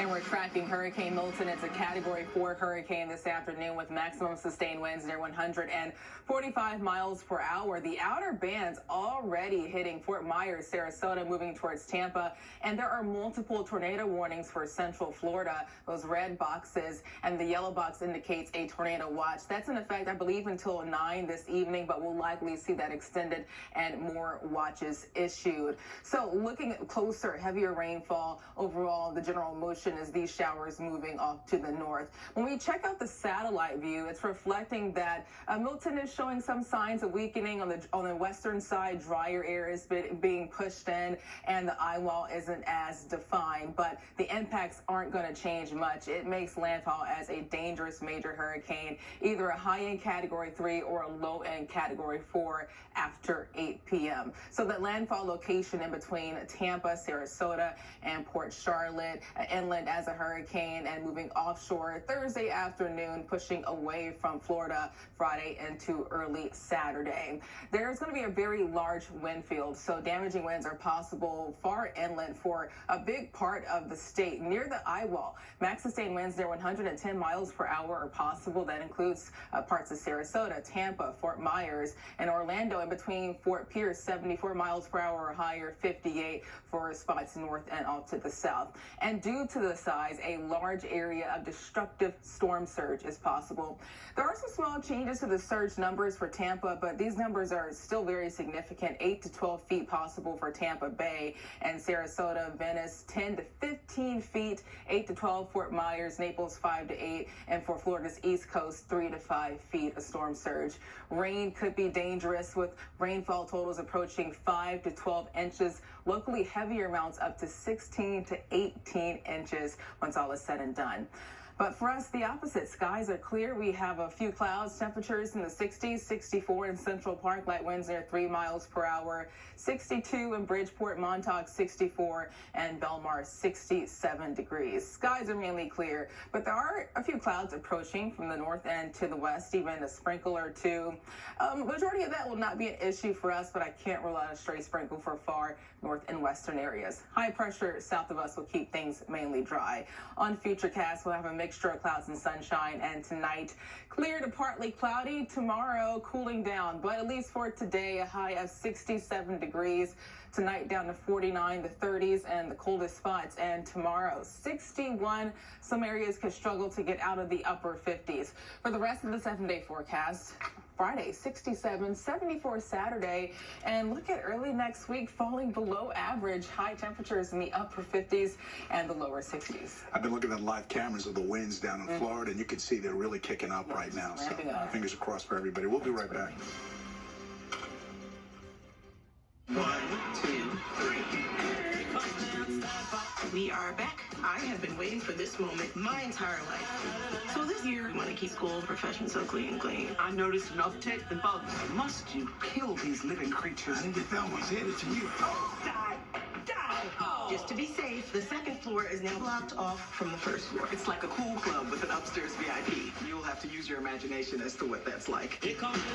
And we're tracking Hurricane Milton. It's a Category 4 hurricane this afternoon with maximum sustained winds near 145 miles per hour. The outer bands already hitting Fort Myers, Sarasota, moving towards Tampa. And there are multiple tornado warnings for central Florida. Those red boxes and the yellow box indicates a tornado watch. That's in effect, I believe, until 9 this evening, but we'll likely see that extended and more watches issued. So looking closer, heavier rainfall overall, the general motion is these showers moving off to the north. When we check out the satellite view, it's reflecting that Milton is showing some signs of weakening on the western side. Drier air is being pushed in, and the eye wall isn't as defined, but the impacts aren't going to change much. It makes landfall as a dangerous major hurricane, either a high-end Category 3 or a low-end Category 4 after 8 p.m. So the landfall location in between Tampa, Sarasota, and Port Charlotte, inland as a hurricane and moving offshore Thursday afternoon, pushing away from Florida Friday into early Saturday. There's going to be a very large wind field, so damaging winds are possible far inland for a big part of the state. Near the eye wall, max sustained winds near 110 miles per hour are possible. That includes parts of Sarasota, Tampa, Fort Myers, and Orlando. In between Fort Pierce, 74 miles per hour or higher, 58 for spots north and off to the south. And due to the size, a large area of destructive storm surge is possible. There are some small changes to the surge numbers for Tampa, but these numbers are still very significant. 8 to 12 feet possible for Tampa Bay and Sarasota, Venice, 10 to 15 feet, 8 to 12 Fort Myers, Naples, 5 to 8, and for Florida's East Coast, 3 to 5 feet of storm surge. Rain could be dangerous with rainfall totals approaching 5 to 12 inches, locally heavier amounts up to 16 to 18 inches once all is said and done. But for us, the opposite. Skies are clear. We have a few clouds, temperatures in the 60s, 64 in Central Park, light winds near 3 miles per hour, 62 in Bridgeport, Montauk, 64, and Belmar, 67 degrees. Skies are mainly clear, but there are a few clouds approaching from the north end to the west, even a sprinkle or two. Majority of that will not be an issue for us, but I can't rule out a stray sprinkle for far north and western areas. High pressure south of us will keep things mainly dry. On Futurecast, we'll have a mixture of clouds and sunshine, and tonight clear to partly cloudy. Tomorrow cooling down, but at least for today, a high of 67 degrees. Tonight down to 49, the 30s, and the coldest spots. And tomorrow 61. Some areas could struggle to get out of the upper 50s. For the rest of the 7-day forecast, Friday 67, 74 Saturday, and look at early next week falling below average. High temperatures in the upper 50s and the lower 60s. I've been looking at live cameras of the winds down in Florida, and you can see they're really kicking up right now. So fingers crossed for everybody. We'll be right back. 1, 2, 3. We are back. I have been waiting for this moment my entire life. So this year, we want to keep school professions so clean. I noticed an uptick in bugs. Must you kill these living creatures? I think the film was headed to you. Die! Oh. Just to be safe, the second floor is now blocked off from the first floor. It's like a cool club with an upstairs VIP. You'll have to use your imagination as to what that's like. Here comes the